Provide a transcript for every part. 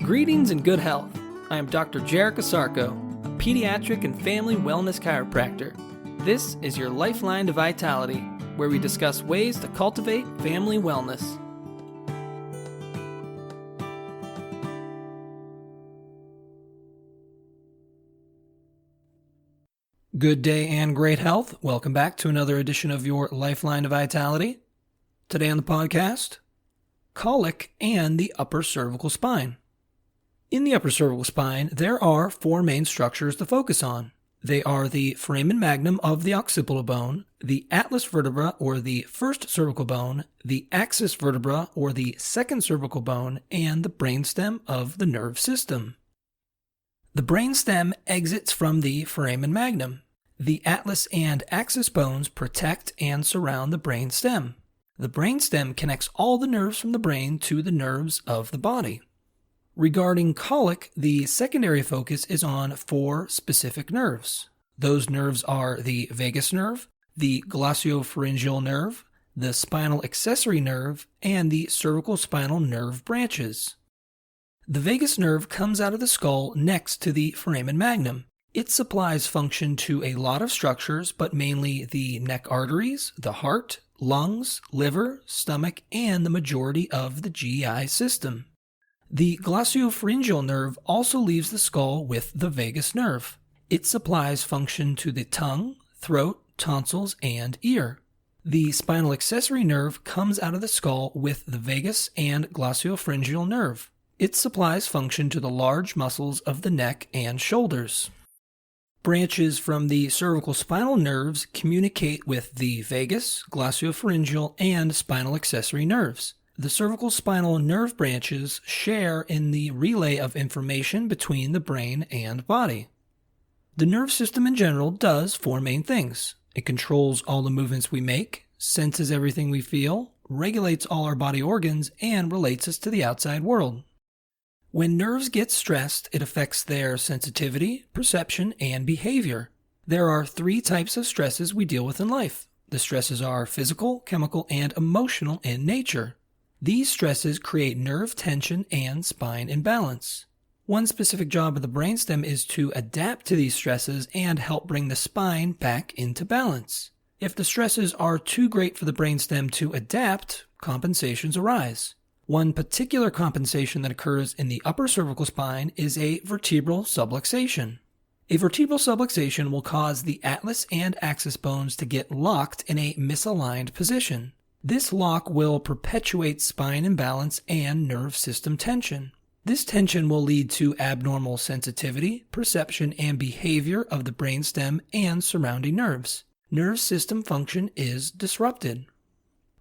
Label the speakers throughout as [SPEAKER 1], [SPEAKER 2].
[SPEAKER 1] Greetings and good health. I am Dr. Jarek Asarko, a pediatric and family wellness chiropractor. This is your lifeline to vitality, where we discuss ways to cultivate family wellness. Good day and great health. Welcome back to another edition of your Lifeline to Vitality. Today on the podcast, colic and the upper cervical spine. In the upper cervical spine, there are four main structures to focus on. They are the foramen magnum of the occipital bone, the atlas vertebra or the first cervical bone, the axis vertebra or the second cervical bone, and the brainstem of the nerve system. The brainstem exits from the foramen magnum. The atlas and axis bones protect and surround the brainstem. The brainstem connects all the nerves from the brain to the nerves of the body. Regarding colic, the secondary focus is on four specific nerves. Those nerves are the vagus nerve, the glossopharyngeal nerve, the spinal accessory nerve, and the cervical spinal nerve branches. The vagus nerve comes out of the skull next to the foramen magnum. It supplies function to a lot of structures, but mainly the neck arteries, the heart, lungs, liver, stomach, and the majority of the GI system. The glossopharyngeal nerve also leaves the skull with the vagus nerve. It supplies function to the tongue, throat, tonsils, and ear. The spinal accessory nerve comes out of the skull with the vagus and glossopharyngeal nerve. It supplies function to the large muscles of the neck and shoulders. Branches from the cervical spinal nerves communicate with the vagus, glossopharyngeal, and spinal accessory nerves. The cervical spinal nerve branches share in the relay of information between the brain and body. The nerve system in general does four main things. It controls all the movements we make, senses everything we feel, regulates all our body organs, and relates us to the outside world. When nerves get stressed, it affects their sensitivity, perception, and behavior. There are three types of stresses we deal with in life. The stresses are physical, chemical, and emotional in nature. These stresses create nerve tension and spine imbalance. One specific job of the brainstem is to adapt to these stresses and help bring the spine back into balance. If the stresses are too great for the brainstem to adapt, compensations arise. One particular compensation that occurs in the upper cervical spine is a vertebral subluxation. A vertebral subluxation will cause the atlas and axis bones to get locked in a misaligned position. This lock will perpetuate spine imbalance and nerve system tension. This tension will lead to abnormal sensitivity, perception, and behavior of the brainstem and surrounding nerves. Nerve system function is disrupted.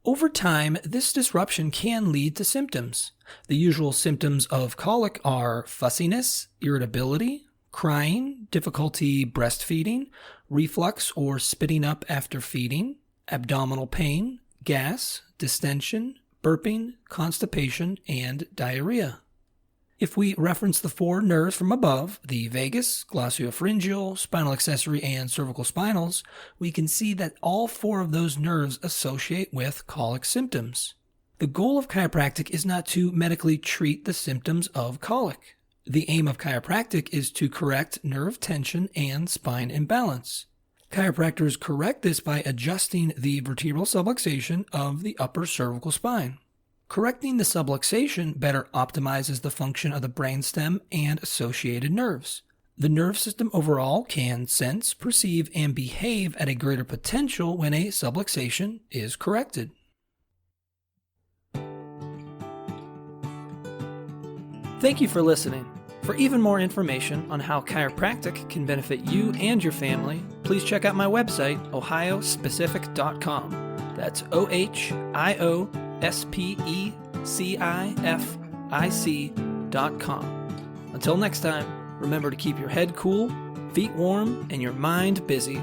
[SPEAKER 1] Over time, this disruption can lead to symptoms. The usual symptoms of colic are fussiness, irritability, crying, difficulty breastfeeding, reflux or spitting up after feeding, abdominal pain, gas, distension, burping, constipation, and diarrhea. If we reference the four nerves from above, the vagus, glossopharyngeal, spinal accessory, and cervical spinals, we can see that all four of those nerves associate with colic symptoms. The goal of chiropractic is not to medically treat the symptoms of colic. The aim of chiropractic is to correct nerve tension and spine imbalance. Chiropractors correct this by adjusting the vertebral subluxation of the upper cervical spine. Correcting the subluxation better optimizes the function of the brainstem and associated nerves. The nerve system overall can sense, perceive, and behave at a greater potential when a subluxation is corrected. Thank you for listening. For even more information on how chiropractic can benefit you and your family, please check out my website, ohiospecific.com. That's ohiospecific.com. Until next time, remember to keep your head cool, feet warm, and your mind busy.